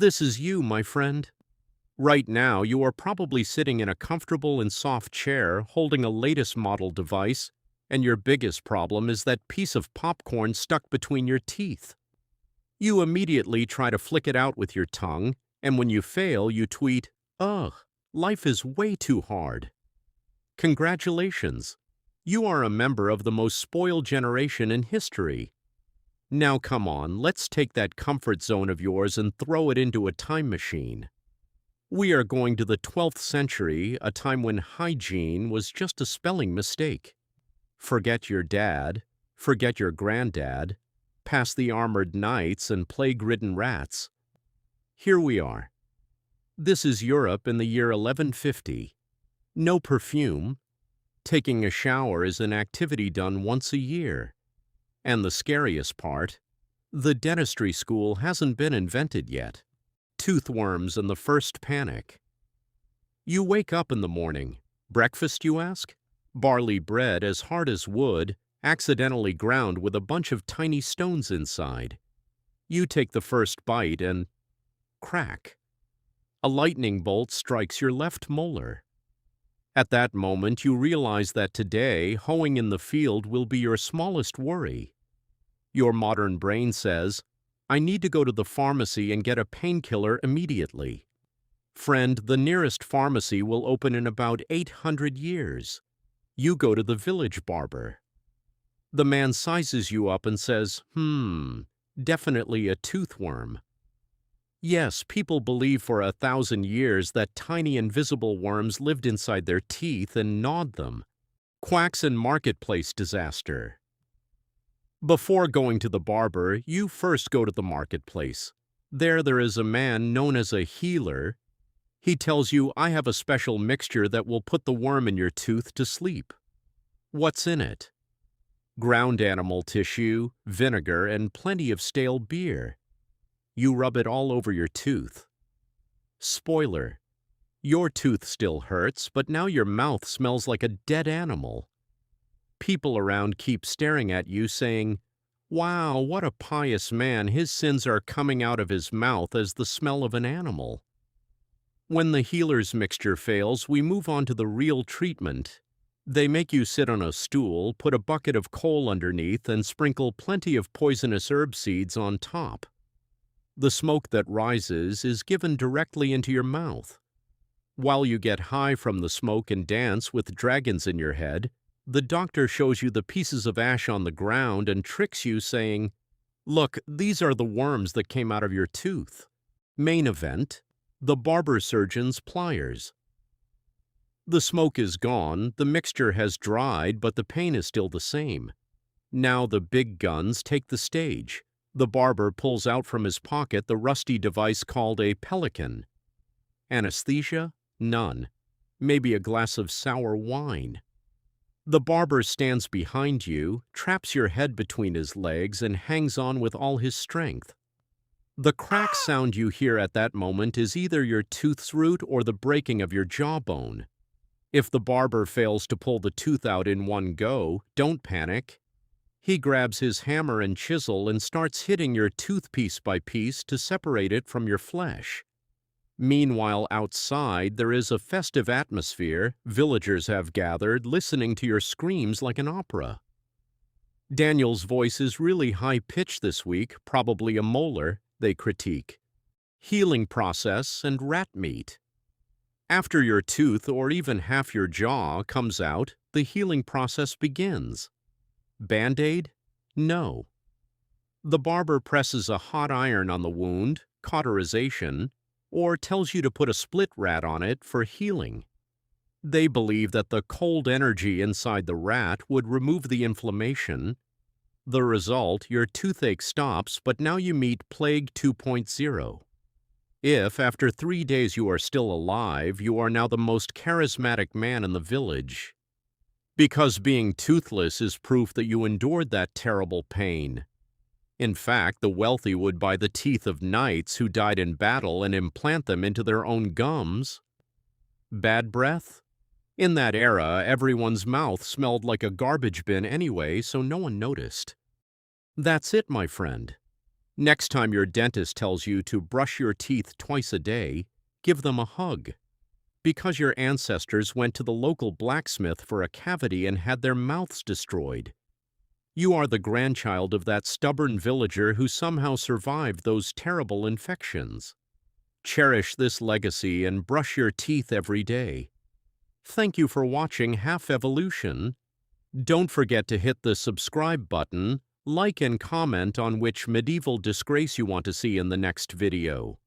This is you, my friend. Right now, you are probably sitting in a comfortable and soft chair holding a latest model device, and your biggest problem is that piece of popcorn stuck between your teeth. You immediately try to flick it out with your tongue, and when you fail, you tweet, "Ugh, life is way too hard." Congratulations! You are a member of the most spoiled generation in history. Now come on, let's take that comfort zone of yours and throw it into a time machine. We are going to the 12th century, a time when hygiene was just a spelling mistake. Forget your dad, forget your granddad, past the armored knights and plague-ridden rats. Here we are. This is Europe in the year 1150. No perfume. Taking a shower is an activity done once a year. And the scariest part, the dentistry school hasn't been invented yet. Toothworms and the first panic. You wake up in the morning. Breakfast, you ask? Barley bread as hard as wood, accidentally ground with a bunch of tiny stones inside. You take the first bite and crack. A lightning bolt strikes your left molar. At that moment, you realize that today, hoeing in the field will be your smallest worry. Your modern brain says, "I need to go to the pharmacy and get a painkiller immediately." Friend, the nearest pharmacy will open in about 800 years. You go to the village barber. The man sizes you up and says, definitely a toothworm. Yes, people believe for 1,000 years that tiny invisible worms lived inside their teeth and gnawed them. Quacks and marketplace disaster. Before going to the barber, you first go to the marketplace. There is a man known as a healer. He tells you, "I have a special mixture that will put the worm in your tooth to sleep." What's in it? Ground animal tissue, vinegar, and plenty of stale beer. You rub it all over your tooth. Spoiler: your tooth still hurts, but now your mouth smells like a dead animal. People around keep staring at you saying, "Wow, what a pious man, his sins are coming out of his mouth as the smell of an animal." When the healer's mixture fails, we move on to the real treatment. They make you sit on a stool, put a bucket of coal underneath, and sprinkle plenty of poisonous herb seeds on top. The smoke that rises is given directly into your mouth. While you get high from the smoke and dance with dragons in your head, the doctor shows you the pieces of ash on the ground and tricks you, saying, "Look, these are the worms that came out of your tooth." Main event: the barber-surgeon's pliers. The smoke is gone, the mixture has dried, but the pain is still the same. Now the big guns take the stage. The barber pulls out from his pocket the rusty device called a pelican. Anesthesia? None. Maybe a glass of sour wine. The barber stands behind you, traps your head between his legs, and hangs on with all his strength. The crack sound you hear at that moment is either your tooth's root or the breaking of your jawbone. If the barber fails to pull the tooth out in one go, don't panic. He grabs his hammer and chisel and starts hitting your tooth piece by piece to separate it from your flesh. Meanwhile, outside, there is a festive atmosphere. Villagers have gathered, listening to your screams like an opera. Daniel's voice is really high-pitched this week, probably a molar, they critique. Healing process and rat meat. After your tooth or even half your jaw comes out, the healing process begins. Band-Aid? No. The barber presses a hot iron on the wound, cauterization, or tells you to put a split rat on it for healing. They believe that the cold energy inside the rat would remove the inflammation. The result, your toothache stops, but now you meet Plague 2.0. If, after 3 days you are still alive, you are now the most charismatic man in the village. Because being toothless is proof that you endured that terrible pain. In fact, the wealthy would buy the teeth of knights who died in battle and implant them into their own gums. Bad breath? In that era, everyone's mouth smelled like a garbage bin anyway, so no one noticed. That's it, my friend. Next time your dentist tells you to brush your teeth twice a day, give them a hug. Because your ancestors went to the local blacksmith for a cavity and had their mouths destroyed. You are the grandchild of that stubborn villager who somehow survived those terrible infections. Cherish this legacy and brush your teeth every day. Thank you for watching Half Evolution. Don't forget to hit the subscribe button, like and comment on which medieval disgrace you want to see in the next video.